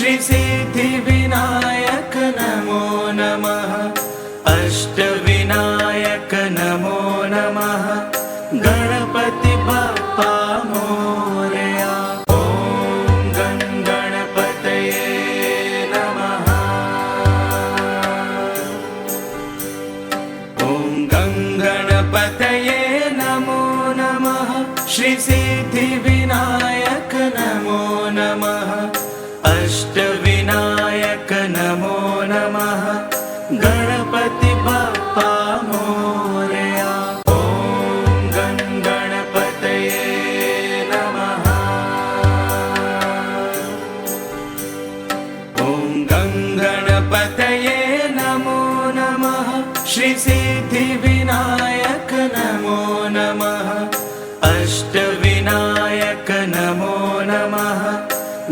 श्री सिद्धिविनायक नमो नमः। अष्टविनायक नमो नमः। गणपति बप्पा मोरया। ॐ गणपतये नमः। ॐ गणपतये नमो नमः। श्री सिद्धिविनायक नमो नमः। अष्टविनायक नमो नमः। गणपति बप्पा मोरया। ॐ गणपतये नमः। ॐ गणपतये नमो नमः। श्री सिद्धिविनायक नमो नमः। अष्टविनायक नमो नमः।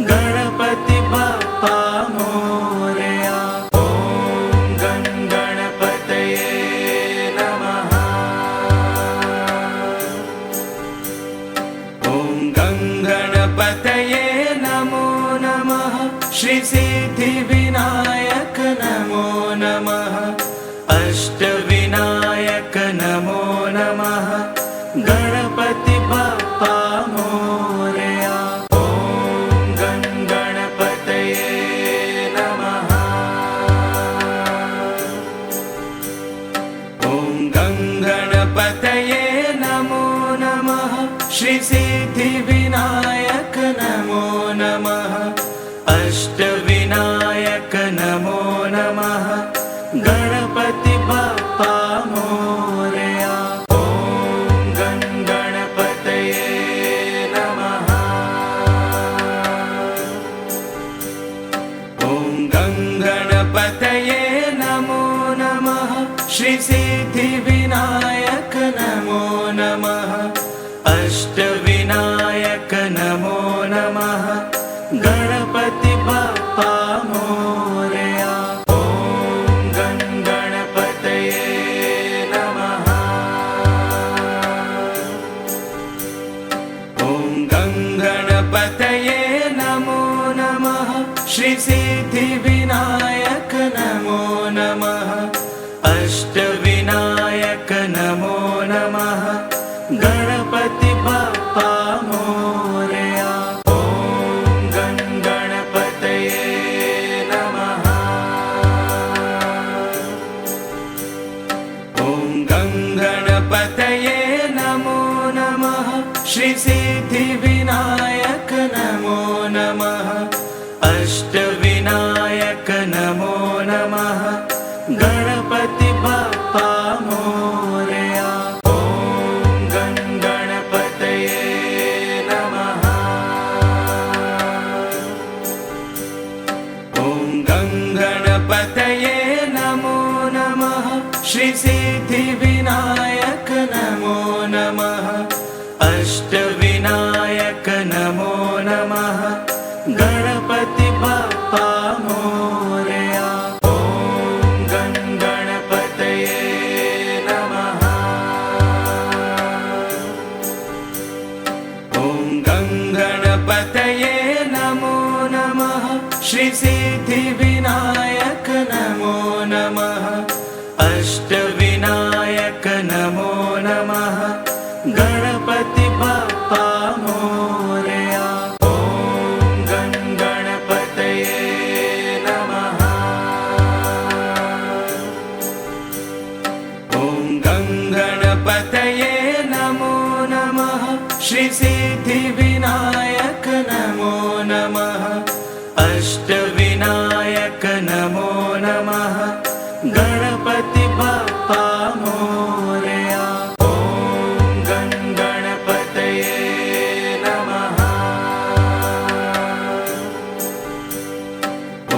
गणपति बप्पा मोरया। ॐ गणपतये नमः। ॐ गणपतये नमो नमः। श्री सिद्धिविनायक नमो नमः। अष्टविनायक नमो नमः। गणपति बप्पा मोरया। ॐ गणपतये नमः। ॐ गणपतये नमो नमः। श्री सिद्धिविनायक नमो नमः। अष्टविनायक नमो नमः। गणपति बप्पा मोरया। ॐ गणपतये नमः। ॐ गणपतये नमो नमः। श्री सिद्धिविनायक नमो नमः। अष्टविनायक नमो नमः। गणपति बप्पा मोरया। ॐ गणपतये नमः। ॐ गणपतये नमो नमः। श्री सिद्धिविनायक नमो नमः। अष्टविनायक नमो नमः। गणपति बप्पा मोरया। ॐ गणपतये नमः। ॐ गणपतये नमो नमः। श्री सिद्धिविनायक नमो नमः। अष्टविनायक नमो नमः। गणपति बप्पा मोरया। ॐ गणपतये नमः। ॐ गणपतये नमो नमः। श्री सिद्धिविनायक नमो नमः। अष्टविनायक नमो नमः। गणपति बप्पा मोरया। ॐ गणपतये नमः। ॐ गणपतये नमो नमः। श्री सिद्धिविनायक नमो नमः। अष्टविनायक नमो नमः। गणपति बप्पा मोरया। ॐ गणपतये नमः। ॐ गणपतये नमो नमः। श्री सिद्धिविनायक नमो नमः। अष्टविनायक नमो नमः। गणपति बप्पा मोरया। ॐ गणपतये नमः।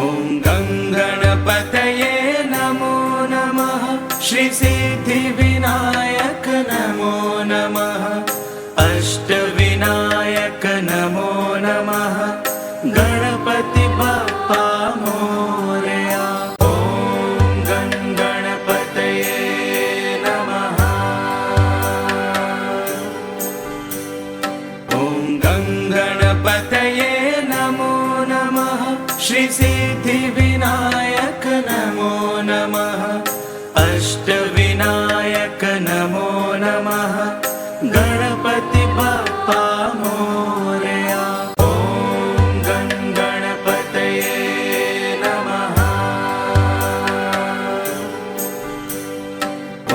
ॐ गणपतये नमो नमः। श्री सिद्धिविनायक नमो नमः। अष्टविनायक नमो नमः। गणपति बप्पा मोरया। ॐ गणपतये नमः। ॐ गणपतये नमो नमः। श्री श्री सिद्धिविनायक नमो नमः। अष्टविनायक नमो नमः। गणपति बप्पा मोरया। ॐ गणपतये नमः।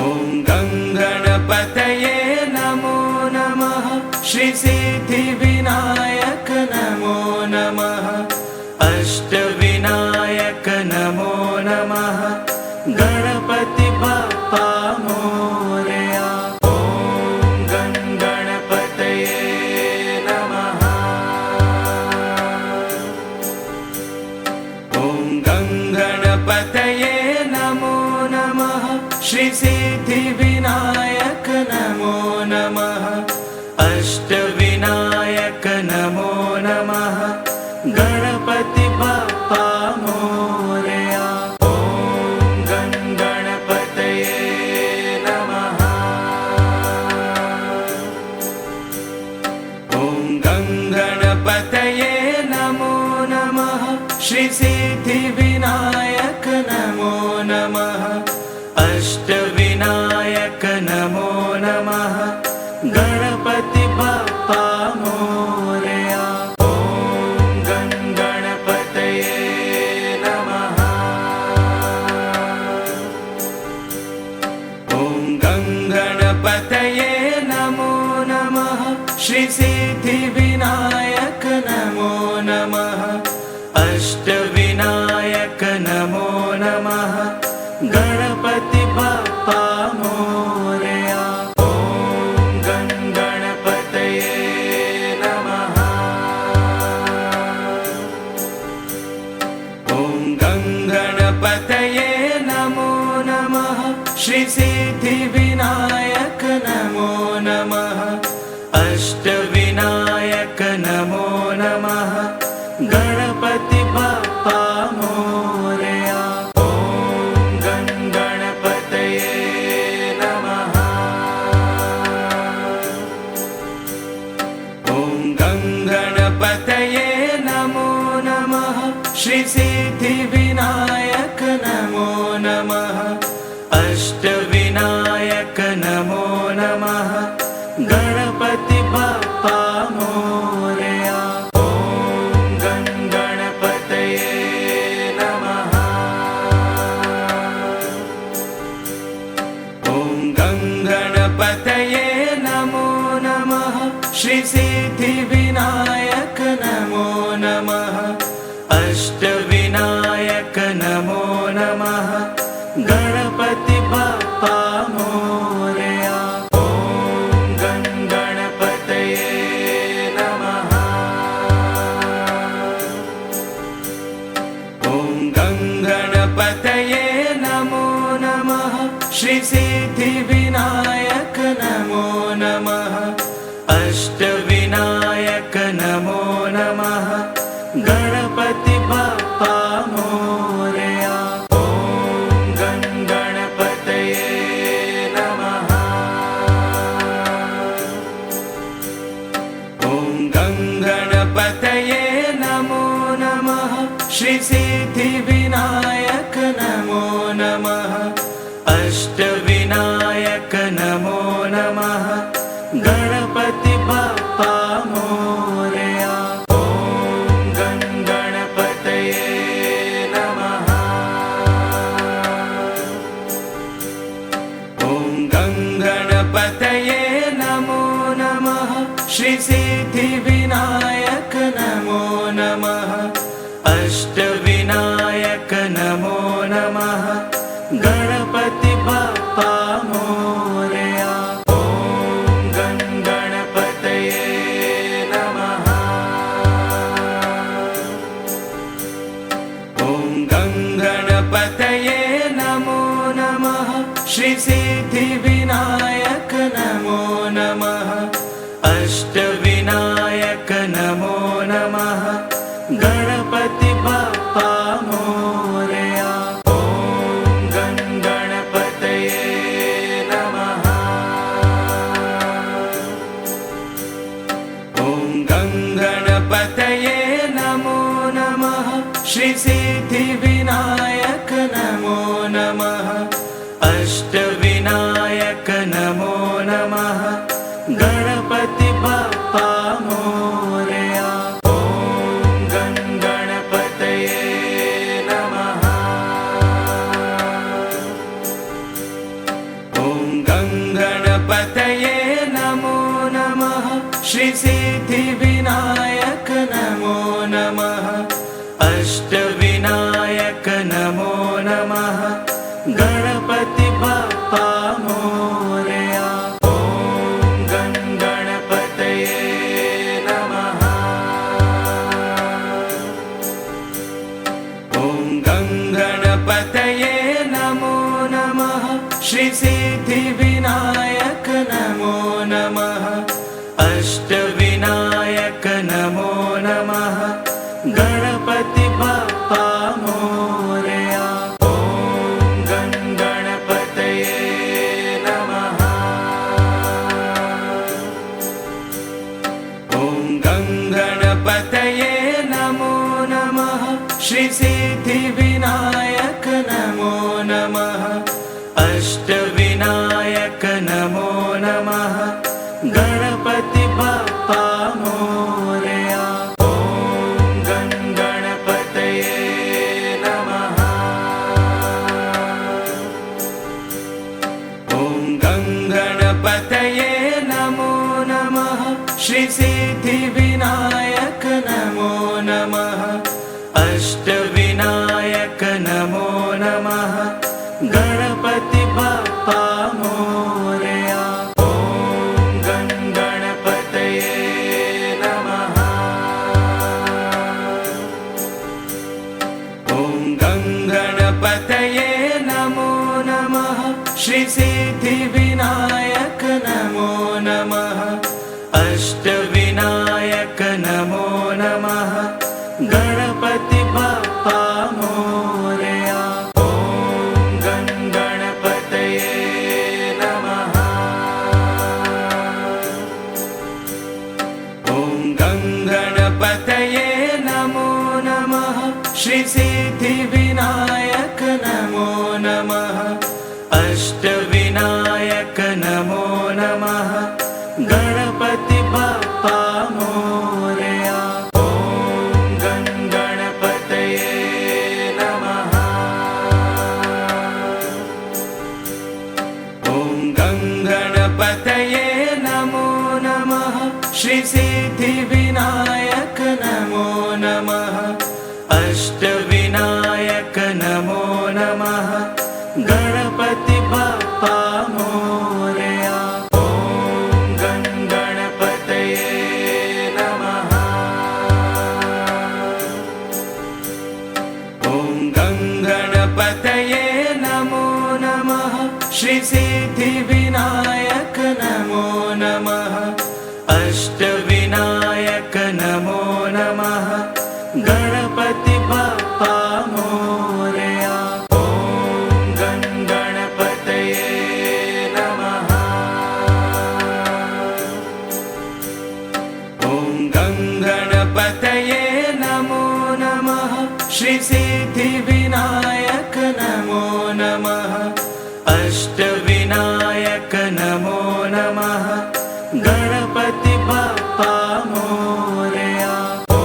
ॐ गणपतये नमो नमः। श्री सिद्धिविनायक नमो नमः। अष्टविनायक नमो नमः। गणपति बप्पा मोरया। ॐ गणपतये नमः। ॐ गणपतये नमो नमः। श्री सिद्धिविनायक नमो नमः। अष्टविनायक नमो नमः। गणपति बप्पा मोरया। ॐ गणपतये नमः। ॐ गणपतये नमो नमः। श्री सिद्धिविनायक नमो नमः। अष्टविनायक नमो नमः। गणपति बप्पा मोरया। ॐ गणपतये नमः। ॐ गणपतये नमो नमः। श्री सिद्धिविनायक नमो नमः। अष्टविनायक नमो नमः। गणपति बप्पा मोरया। ॐ गणपतये नमः। ॐ गणपतये नमो नमः। श्री सिद्धिविनायक नमो नमः। अष्टविनायक नमो नमः। गणपति बप्पा मोरया। ॐ गणपतये नमः। ॐ गणपतये नमो नमः। श्री सिद्धिविनायक नमो नमः। अष्टविनायक नमो नमः। गणपति बप्पा मोरया। ॐ गणपतये नमः। ॐ गणपतये नमो नमः। श्री सिद्धिविनायक नमो नमः। अष्टविनायक नमो नमः। गणपति बप्पा मोरया। ॐ गणपतये नमः। ॐ गणपतये नमो नमः। श्री सिद्धिविनायक नमो नमः। अष्टविनायक नमो नमः। गणपति बप्पा मोरया। ॐ गणपतये नमः। ॐ गणपतये नमो नमः। श्री सिद्धिविनायक नमो नमः। अष्टविनायक नमो नमः। गणपति बप्पा मोरया। ॐ गणपतये नमः। ॐ गणपतये नमो नमः। श्री सिद्धिविनायक नमो नमः। अष्टविनायक नमो नमः। गणपति बप्पा मोरया। ॐ गणपतये नमः। ॐ गणपतये नमो नमः। श्री सिद्धिविनायक नमो नमः। अष्टविनायक नमो श्री सिद्धिविनायक नमो नमः अष्टविनायक नमो नमः गणपति बप्पा मोरया ॐ गं गणपतये नमः ॐ गं गणपतये नमो नमः श्री सिद्धिविनायक नमो नमः अष्टविनायक नमो नमः गणपति बप्पा मोरया ॐ गं गणपतये नमः ॐ गं गणपतये नमो नमः श्री सिद्धिविनायक नमो नमः अष्टविनायक नमो नमः गणपति बप्पा मोरया ॐ गं गणपतये नमः ॐ गं गणपतये नमो नमः श्री सिद्धिविनायक नमो नमः अष्टविनायक नमो नमः गणपति बप्पा मोरया ॐ गं गणपतये नमः ॐ गं गणपतये नमो नमः श्री सिद्धिविनायक नमो नमः अष्टविनायक नमो नमः गणपति बप्पा मोरया ॐ गं गणपतये नमः ॐ गं गणपतये नमो नमः श्री सिद्धिविनायक नमो नमः अष्टविनायक नमो नमः गणपति बप्पा मोरया ॐ गं गणपतये नमः ॐ गं गणपतये नमो नमः श्री सिद्धिविनायक नमो नमः अष्टविनायक नमो नमः गणपति बप्पा मोरया ॐ गं गणपतये नमः ॐ गं गणपतये नमो नमः श्री सिद्धिविनायक नमो नमः अष्टविनायक नमो नमः गणपति बप्पा मोरया ॐ गं गणपतये नमः ॐ गं गणपतये नमो नमः श्री सिद्धिविनायक नमो नमः अष्टविनायक नमो नमः गणपति बप्पा मोरया ॐ गं गणपतये नमः ॐ गं गणपतये नमो नमः श्री सिद्धिविनायक नमो नमः अष्टविनायक नमो नमः गणपति बप्पा मोरया ॐ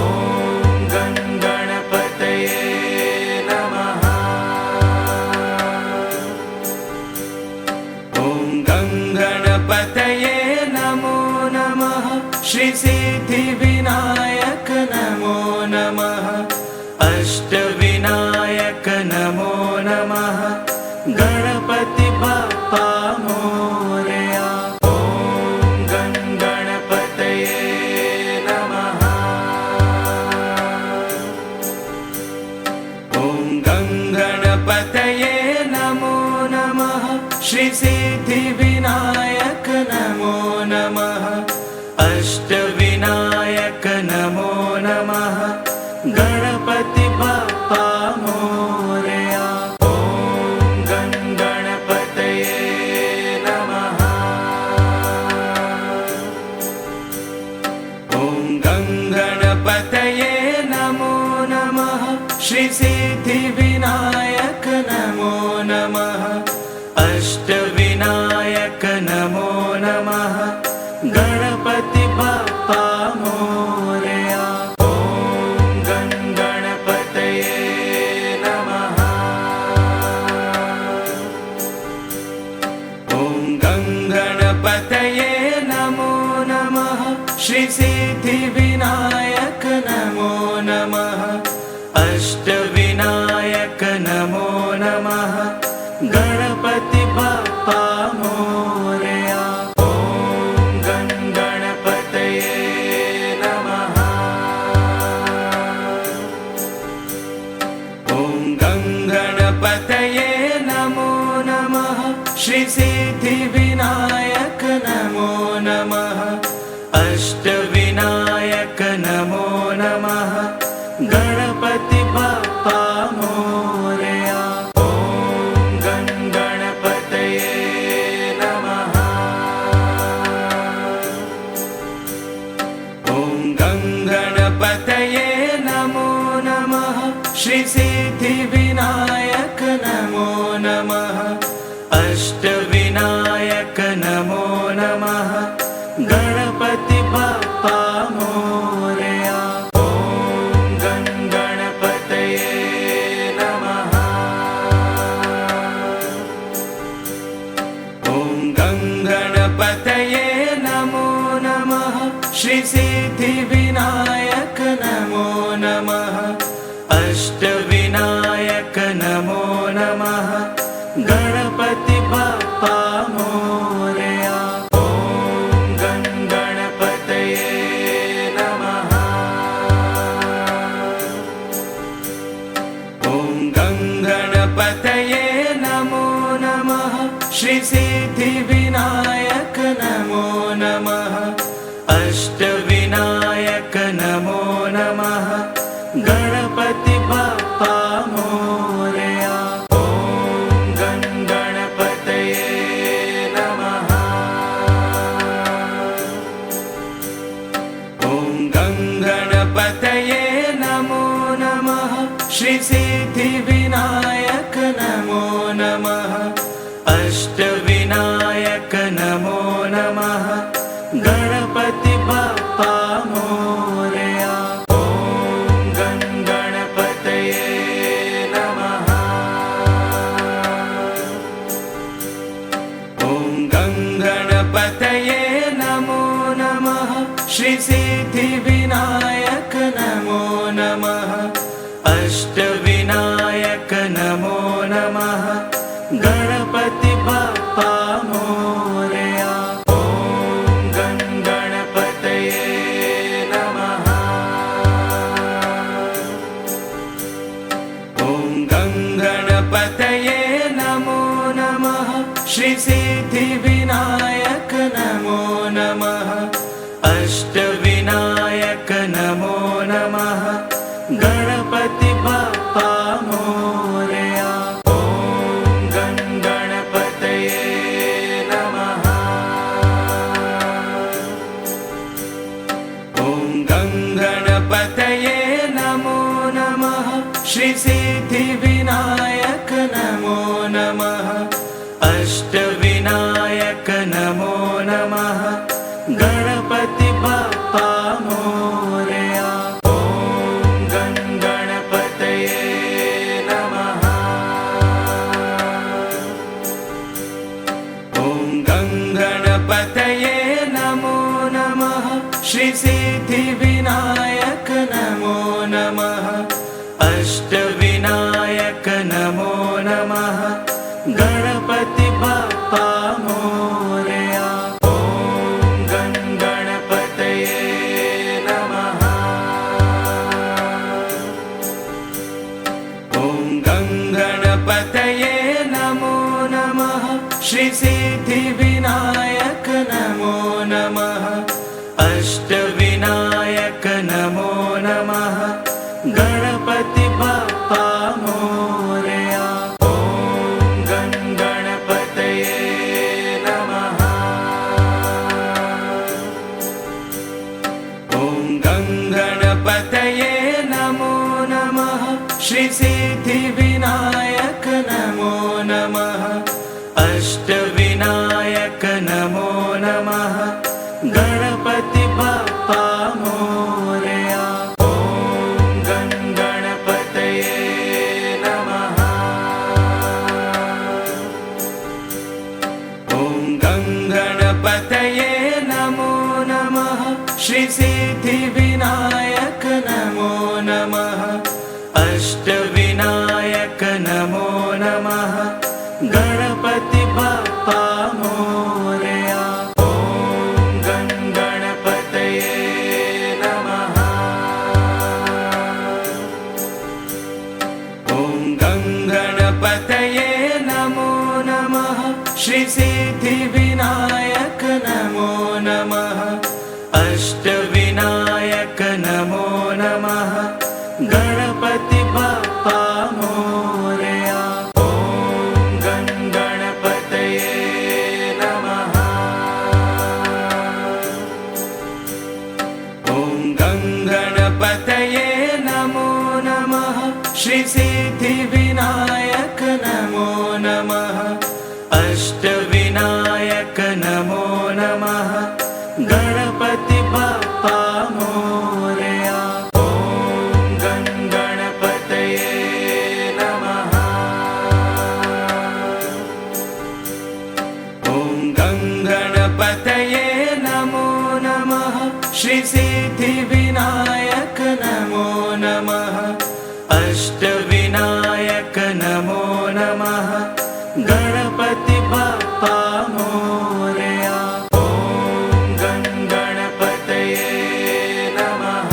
गं गणपतये नमः ॐ गं गणपतये नमो नमः श्री सिद्धिविनायक नमो नमः अष्टविनायक नमो नमः गणपति बप्पा मोरया ॐ गं गणपतये नमः ॐ गं गणपतये नमो नमः श्री सिद्धिविनायक नमो नमः अष्टविनायक नमो श्री सिद्धिविनायक नमो नमः अष्टविनायक नमो नमः गणपति बाप्पा मोरया ॐ गं गणपतये नमः ॐ गं गणपतये नमो नमः श्री सिद्धिविनायक नमो नमः अष्टविनायक नमो नमः गणपति बाप्पा मोरया ॐ गं गणपतये नमः ॐ गं गणपतये नमो नमः श्री सिद्धिविनायक नमो नमः अष्टविनायक नमो नमः गणपति बाप्पा मोरया ॐ गं गणपतये नमः ॐ गं गणपतये नमो नमः श्री सिद्धिविनायक नमो नमः अष्टविनायक नमो नमः गणपति बाप्पा मोरया ॐ गं गणपतये नमः ॐ गं गणपतये नमो नमः श्री सिद्धिविनायक नमो नमः अष्टविनायक नमो नमः गणपति बाप्पा मोरया ॐ गं गणपतये नमः ॐ गं गणपतये नमो नमः श्री सिद्धिविनायक नमो नमः अष्टविनायक नमो नमः गणपति बाप्पा मोरया ॐ गं गणपतये नमः ॐ गं गणपतये नमो नमः श्री सिद्धिविनायक नमो नमः अष्टविनायक नमो नमः गणपति बाप्पा मोरया ॐ गं गणपतये नमः ॐ गं गणपतये नमो नमः श्री सिद्धिविनायक नमो नमः अष्टविनायक नमो नमः गणपति बाप्पा मोरया ॐ गं गणपतये नमः ॐ गं गणपतये नमो नमः श्री सिद्धिविनायक नमो नमः अष्टविनायक नमो नमः गणपति बाप्पा मोरया ॐ गं गणपतये नमः ॐ गं गणपतये नमो नमः श्री सिद्धिविनायक नमो नमः अष्टविनायक नमो नमः गणपति बाप्पा मोरया ॐ गं गणपतये नमः ॐ गं गणपतये नमो नमः श्री सिद्धिविनायक नमो नमः अष्टविनायक नमो नमः गणपति बाप्पा मोरया ॐ गं गणपतये नमः ॐ गं गणपतये नमो नमः श्री सिद्धिविनायक नमो नमः अष्टविनायक नमो नमः गणपति बाप्पा मोरया ॐ गं गणपतये नमः ॐ गं गणपतये नमो नमः श्री सिद्धिविनायक नमो नमः। अष्टविनायक नमो नमः। गणपति बप्पा मोरया। ॐ गणपतये नमः। ॐ गणपतये नमो नमः। श्री सिद्धिविनायक नमो नमः। अष्टविनायक नमो नमः। गणपति बप्पा मोरया। ॐ गणपतये नमः। ॐ गणपतये नमो नमः। श्री सिद्धिविनायक नमो नमः। अष्टविनायक नमो नमः। गणपति बप्पा मोरया। ॐ गणपतये नमः। ॐ गणपतये नमो नमः। श्री सिद्धिविनायक नमो नमः। अष्टविनायक नमो नमः। गणपति बप्पा मोरया। ॐ गणपतये नमः। ॐ गणपतये नमो नमः। श्री सिद्धिविनायक नमो नमः। अष्टविनायक नमो नमः। गणपति बप्पा मोरया। ॐ गणपतये नमः।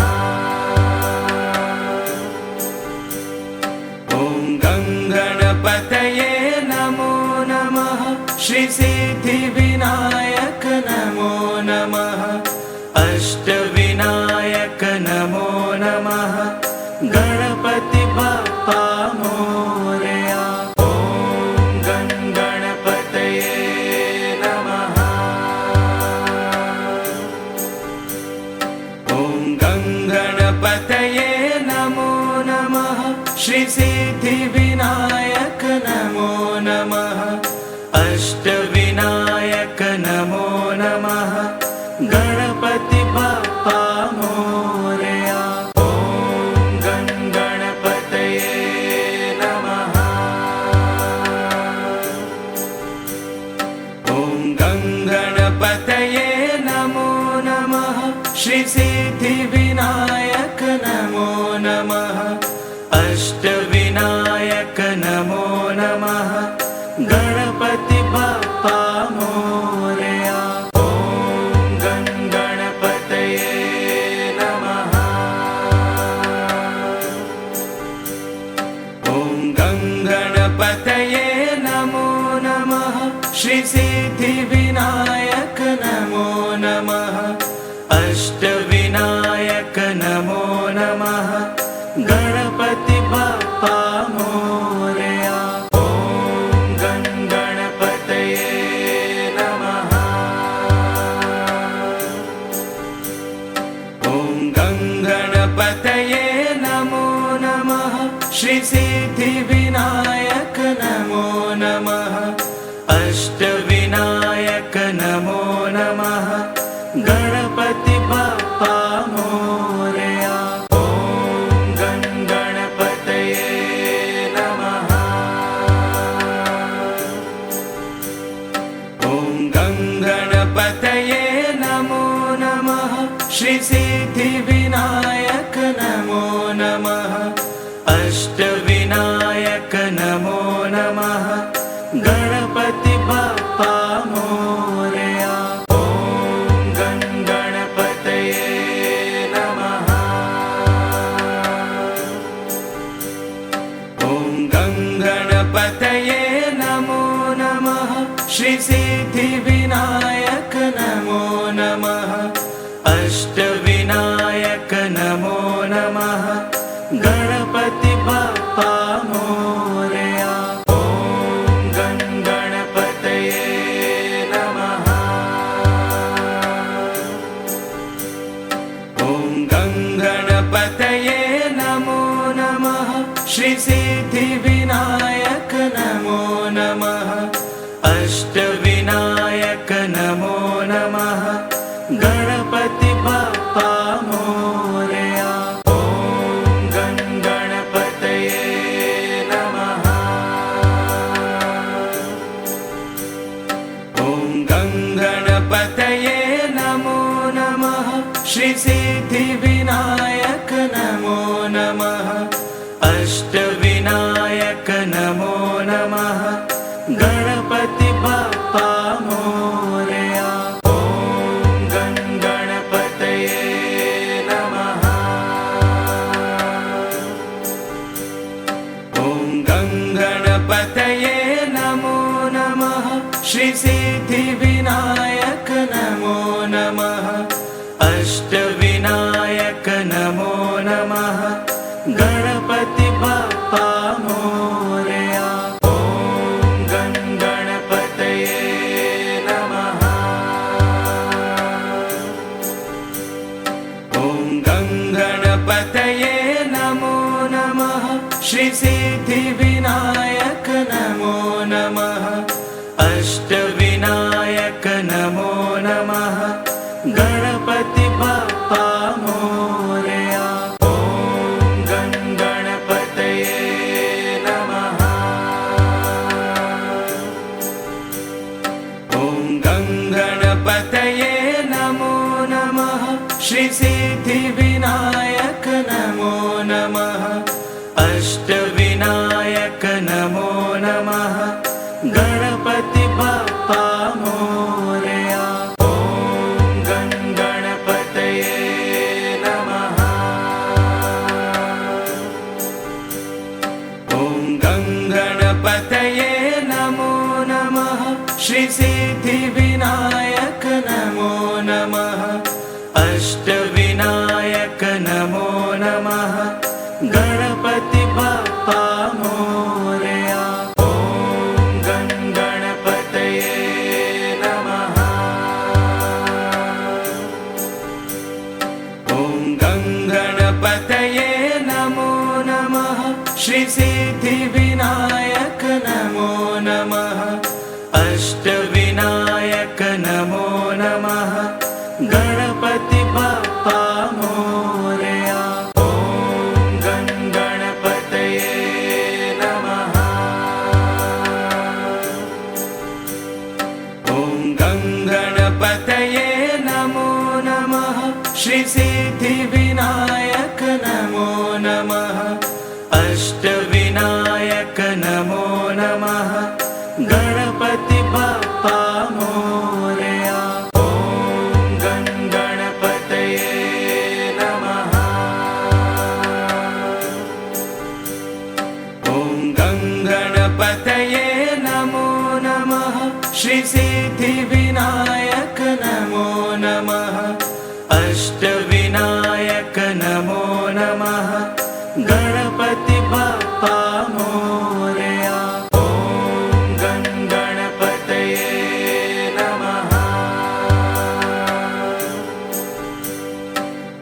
ॐ गणपतये नमो नमः। श्री सिद्धिविनायक नमो नमः। अष्टविनायक नमो नमः। गणपति बप्पा मोरया। ॐ गणपतये नमः। ॐ गणपतये नमो नमः। श्री सिद्धिविनायक नमो नमः। अष्टविनायक नमो नमः। गणपति बप्पा मोरया। ॐ गणपतये नमः। ॐ गणपतये नमो नमः। श्री सिद्धिविनायक नमो नमः। अष्टविनायक नमो नमः। गणपति बप्पा मोरया। ॐ गणपतये नमः। ॐ गणपतये नमो नमः। श्री सिद्धिविनायक नमो नमः। अष्टविनायक नमो नमः। गणपति बप्पा मोरया। ॐ गणपतये नमः। ॐ गणपतये नमो नमः। श्री सिद्धिविनायक नमो नमः। अष्टविनायक नमो नमः। गणपति बप्पा मोरया। ॐ गणपतये नमः। ॐ गणपतये नमो नमः। श्री सिद्धिविनायक नमो नमः। अष्टविनायक नमो नमः। गणपति बप्पा मोरया। ॐ गणपतये नमः। ॐ गणपतये नमो नमः। श्री सिद्धिविनायक नमो नमः। अष्टविनायक नमो नमः। गणपति बप्पा मोरया। ॐ श्री सिद्धिविनायक नमो नमः अष्टविनायक नमो नमः गणपति बप्पा मोरया ॐ गणपतये नमः ॐ गणपतये नमो नमः श्री सिद्धिविनायक नमो नमः अष्टविनायक नमो नमः गणपति बप्पा मोरया ॐ गणपतये नमः ॐ गणपतये नमो नमः श्री सिद्धिविनायक नमो नमः अष्टविनायक नमो नमः गणपति बप्पा मोरया ॐ गणपतये नमः ॐ गणपतये नमो नमः श्री सिद्धिविनायक नमो नमः अष्टविनायक नमो नमः गणपति बप्पा मोरया ॐ गणपतये नमः ॐ गणपतये नमो नमः श्री सिद्धिविनायक नमो नमः अष्टविनायक नमो नमः गणपति बप्पा मोरया ॐ गणपतये नमः ॐ गणपतये नमो नमः श्री सिद्धिविनायक नमो नमः अष्टविनायक नमो नमः गणपति बप्पा मोरया ॐ गणपतये नमः ॐ गणपतये नमो नमः श्री सिद्धिविनायक नमो नमः अष्टविनायक नमो नमः गणपति बप्पा मोरया ॐ गणपतये नमः ॐ गणपतये नमो नमः श्री सिद्धिविनायक नमो नमः अष्टविनायक नमो नमः गणपति बप्पा मोरया ॐ गणपतये नमः ॐ गणपतये नमो नमः श्री सिद्धिविनायक नमो नमः अष्टविनायक नमो नमः गणपति बप्पा मोरया ॐ गणपतये नमः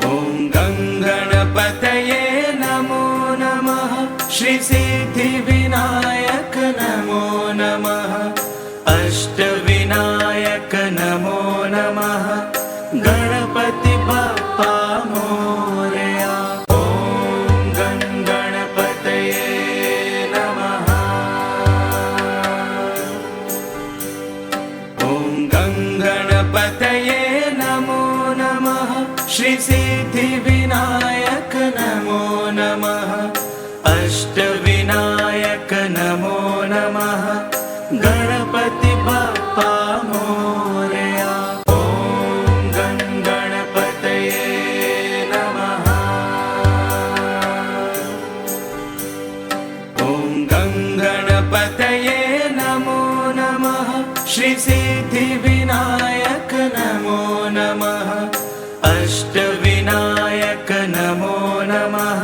ॐ गणपतये नमो नमः श्री सिद्धिविनायक नमो नमः अष्टविनायक नमो नमः गणपति बप्पा मोरया ॐ गणपतये नमः ॐ गणपतये नमो नमः श्री सिद्धिविनायक नमो नमः अष्टविनायक नमो नमः गणपति बप्पा मोरया ॐ गणपतये नमः ॐ गणपतये नमो नमः श्री सिद्धिविनायक नमो नमः अष्टविनायक नमो नमः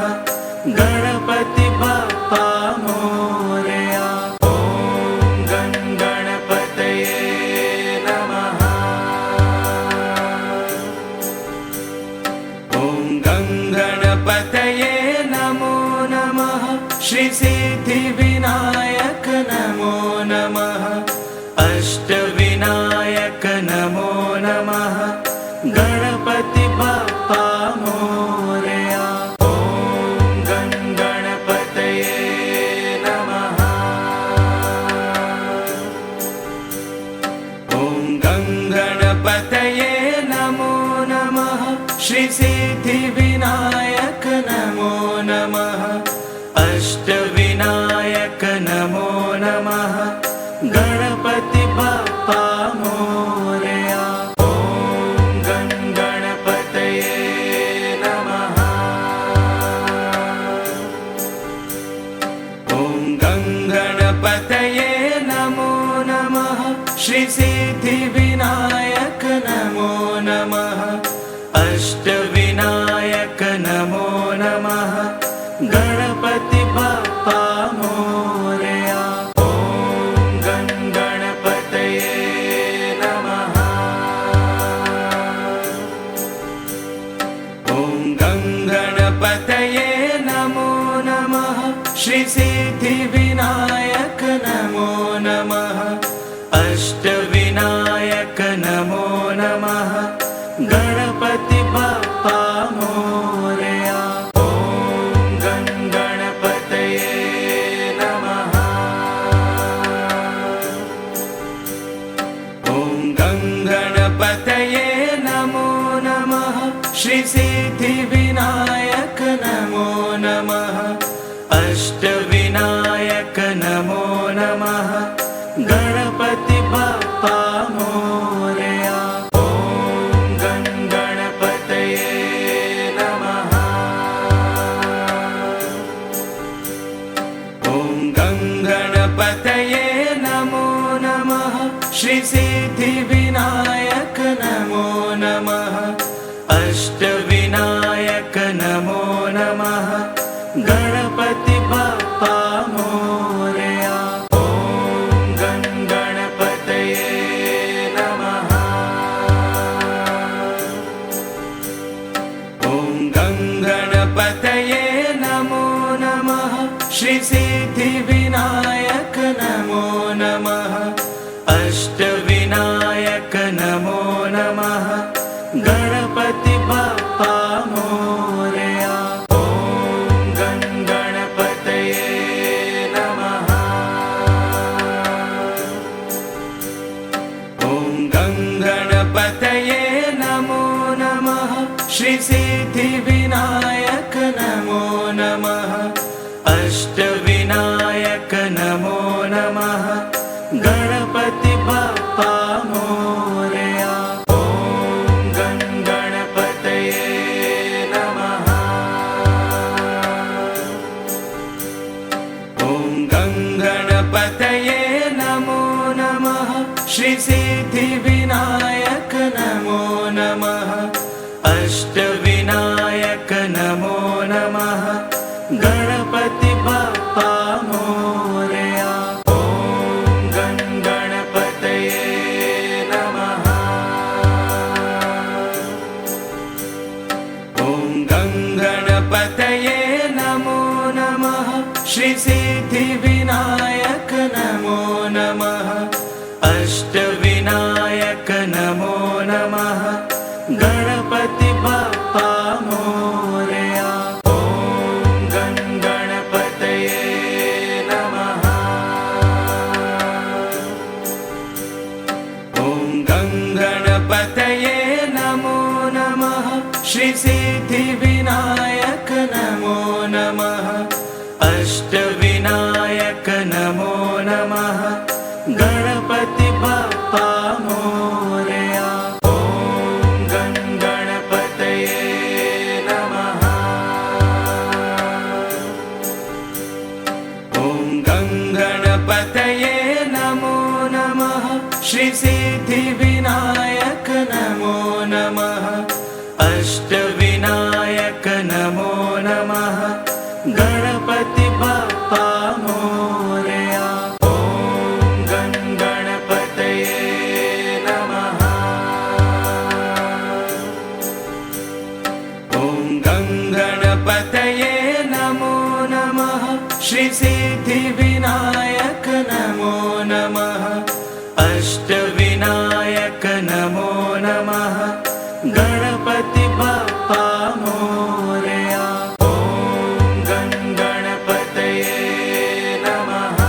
गणपति बप्पा मोरया ॐ गणपतये नमः ॐ गणपतये नमो नमः श्री गणपति बाप्पा मोरया। ॐ गणपतये नमः। ॐ गणपतये नमो नमः। श्री सिद्धिविनायक नमो नमः। अष्टविनायक नमो नमः। गणपति बाप्पा मोरया। ॐ गणपतये नमः। ॐ गणपतये नमो नमः। श्री सिद्धिविनायक नमो नमः। अष्टविनायक नमो नमः। गणपति बाप्पा मोरया। ॐ गणपतये नमः। ॐ गणपतये नमो नमः। श्री सिद्धिविनायक नमो नमः। अष्टविनायक नमो नमः। गणपति बाप्पा मोरया। ॐ गणपतये नमः। ॐ गणपतये नमो नमः। श्री सिद्धिविनायक नमो नमः। अष्टविनायक नमो नमः। गणपति बाप्पा मोरया। ॐ गणपतये नमः। ॐ गणपतये नमो नमः। श्री सिद्धिविनायक नमो नमः। अष्टविनायक नमो नमः। गणपति बाप्पा मोरया। ॐ गणपतये नमः। ॐ गणपतये नमो नमः। श्री सिद्धिविनायक नमो नमः। अष्टविनायक नमो नमः। गणपति बाप्पा मोरया। ॐ गणपतये नमः। ॐ गणपतये नमो नमः। श्री सिद्धिविनायक नमो नमः। अष्टविनायक नमो नमः। गणपति बाप्पा मोरया। ॐ गणपतये नमः। ॐ गणपतये नमो नमः। श्री सिद्धिविनायक नमो नमः। अष्टविनायक नमो नमः। गणपति बाप्पा मोरया। ॐ गणपतये नमः। ॐ गणपतये नमो नमः। श्री सिद्धिविनायक नमो नमः। अष्टविनायक नमो नमः। गणपति बाप्पा मोरया। ॐ गणपतये नमः। ॐ गणपतये नमो नमः। श्री सिद्धिविनायक नमो नमः। अष्टविनायक नमो नमः। गणपति बाप्पा मोरया। ॐ गणपतये नमः। ॐ गणपतये नमो नमः। श्री सिद्धिविनायक नमो नमः। अष्टविनायक नमो नमः। गणपति बाप्पा मोरया। ॐ गणपतये नमः। ॐ गणपतये नमो नमः। श्री सिद्धिविनायक नमो नमः। अष्टविनायक नमो नमः। गणपति बाप्पा मोरया। ॐ गणपतये नमः।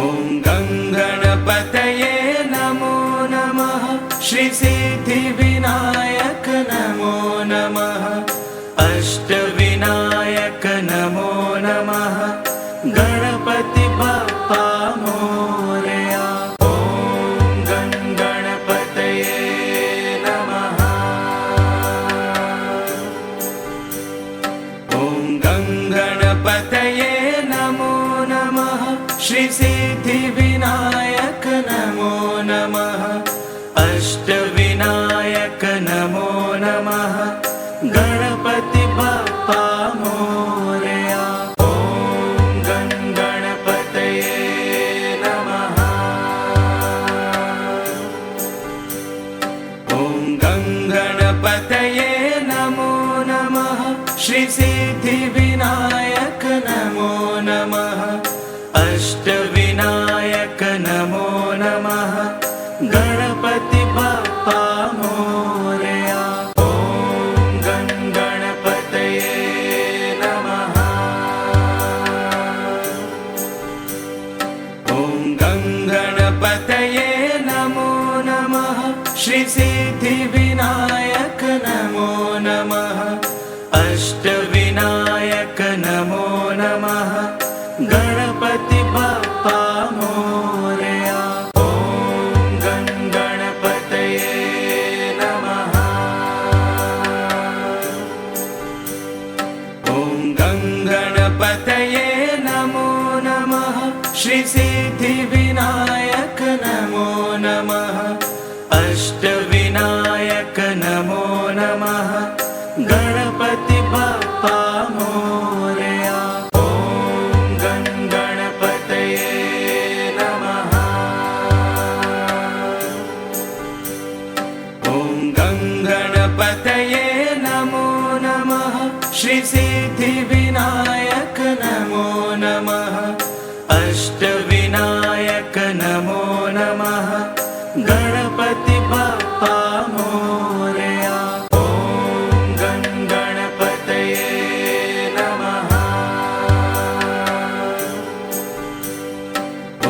ॐ गणपतये नमो नमः। श्री सिद्धिविनायक नमो नमः। अष्टविनायक नमो नमः। गणपति बाप्पा मोरया। ॐ गणपतये नमः। ॐ गणपतये नमो नमः। श्री सिद्धिविनायक नमो नमः। अष्टविनायक नमो नमः। गणपति बाप्पा मोरया। ॐ गणपतये नमः। ॐ गणपतये नमो नमः। श्री सिद्धिविनायक नमो नमः। अष्टविनायक नमो नमः। गणपति बाप्पा मोरया। ॐ गणपतये नमः। ॐ गणपतये नमो नमः। श्री सिद्धिविनायक नमो नमः। अष्टविनायक नमो नमः। गणपति बाप्पा मोरया। ॐ गणपतये नमः। ॐ गणपतये नमो नमः। श्री सिद्धिविनायक नमो नमः। अष्टविनायक नमो नमः। गणपति बाप्पा मोरया। ॐ गणपतये नमः। ॐ गणपतये नमो नमः। श्री सिद्धिविनायक नमो नमः। अष्टविनायक नमो नमः। गणपति बाप्पा मोरया। ॐ गणपतये नमः।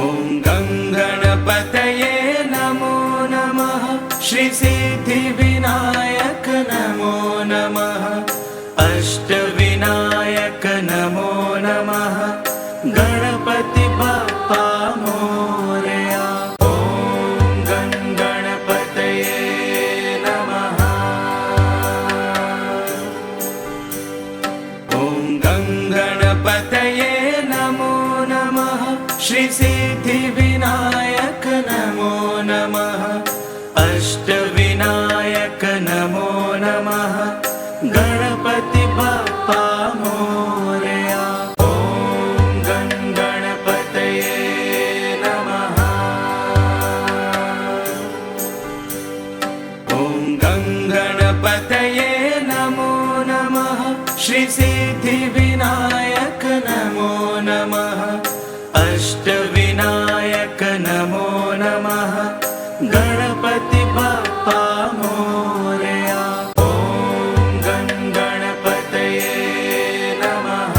ॐ गणपतये नमो नमः। श्री सिद्धिविनायक नमो नमः। अष्टविनायक नमो नमः। गणपति बाप्पा मोरया। ॐ गणपतये नमः। ॐ गणपतये नमो नमः। श्री सिद्धिविनायक नमो नमः। अष्टविनायक नमो नमः। गणपति बाप्पा मोरया। ॐ गणपतये नमः। ॐ गणपतये नमो नमः। श्री सिद्धिविनायक नमो नमः। अष्टविनायक नमो नमः। गणपति बाप्पा मोरया। ॐ गणपतये नमः।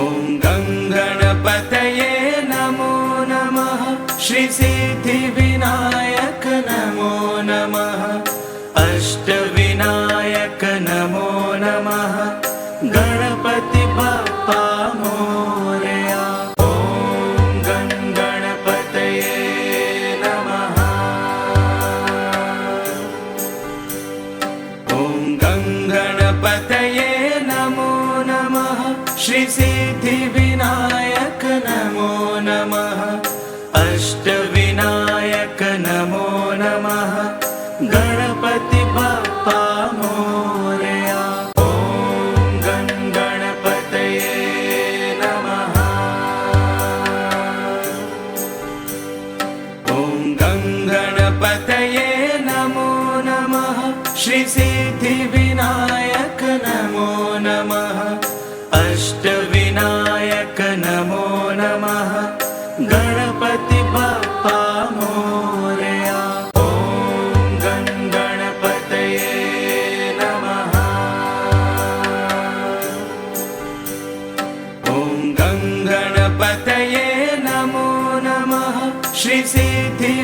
ॐ गणपतये नमो नमः। श्री सिद्धिविनायक नमो नमः। अष्टविनायक नमो नमः। गणपति बाप्पा मोरया। ॐ गणपतये नमः। ॐ गणपतये नमो नमः। श्री सिद्धिविनायक नमो नमः। अष्टविनायक नमो नमः। गणपति बाप्पा मोरया। ॐ गणपतये नमः। ॐ गणपतये नमो नमः। श्री सिद्धिविनायक नमो नमः। अष्टविनायक नमो नमः। नमः श्रीसिद्धिविनायक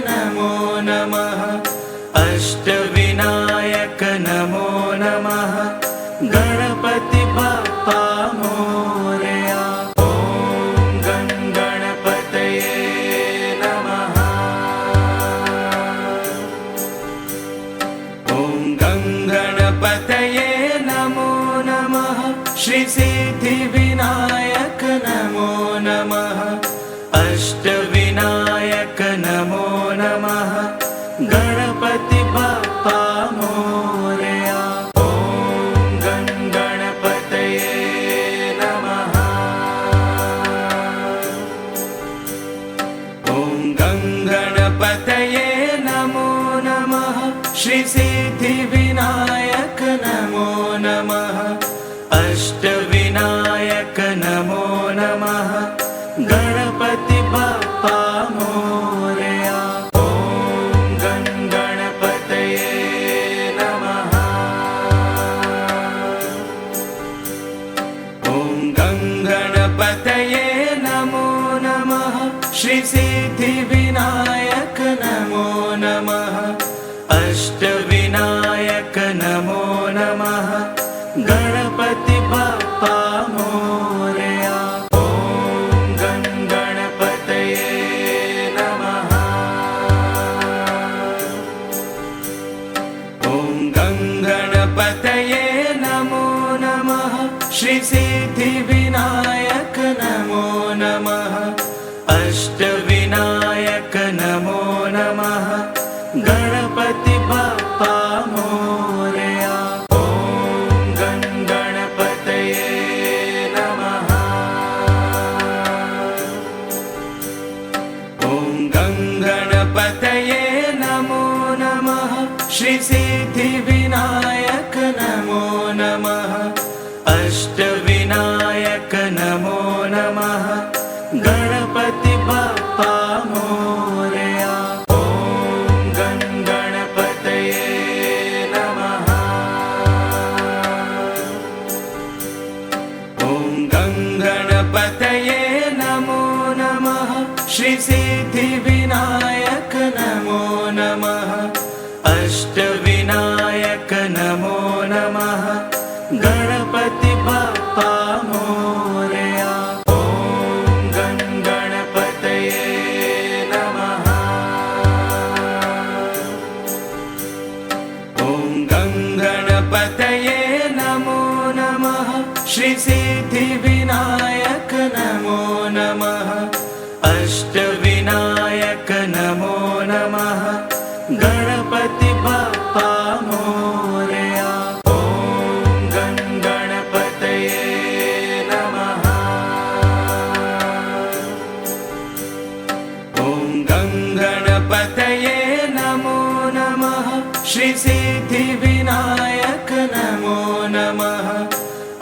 नमो नमः अष्टविनायक नमो नमः गणपति बप्पा मोरया। ॐ गं गणपतये नमः। ॐ गं गणपतये नमो नमः श्रीसिद्धिविनायक नमो नमः अष्टविनायक नमो नमः गणपति बप्पा मोरया। ॐ गं गणपतये नमः। ॐ गं गणपतये नमो नमः श्रीसिद्धिविनायक नमो नमः अष्टविनायक नमो नमः गणपति बप्पा मोरया। ॐ गं गणपतये नमः। ॐ गं गणपतये नमो नमः श्रीसिद्धिविनायक नमो नमः अष्टविनायक नमो नमः गणपति बप्पा मोरया। ॐ गं गणपतये नमः। ॐ गं गणपतये नमो नमः श्रीसिद्धिविनायक नमो नमः अष्टविनायक नमो नमः गणपति बप्पा मोरया। ॐ गं गणपतये नमः। ॐ गं गणपतये नमो नमः श्रीसिद्धिविनायक नमो नमः अष्टविनायक नमो नमः गणपति बप्पा मोरया। ॐ गं गणपतये नमः। ॐ गं गणपतये नमो नमः श्रीसिद्धिविनायक नमो नमः अष्टविनायक नमो नमः गणपति बप्पा मोरया। ॐ गं गणपतये नमः। ॐ गं गणपतये नमो नमः श्रीसिद्धिविनायक नमो नमः अष्टविनायक नमो नमः गणपति बप्पा मोरया। ॐ गं गणपतये नमः। ॐ गं गणपतये नमो नमः श्रीसिद्धिविनायक नमो नमः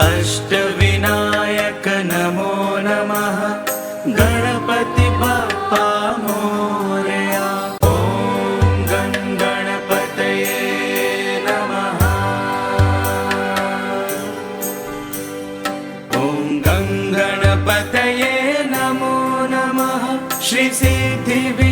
अष्टविनायक नमो नमः गणपति बप्पा मोरया। ॐ गं गणपतये नमः। ॐ गं गणपतये नमो नमः श्रीसिद्धिविनायक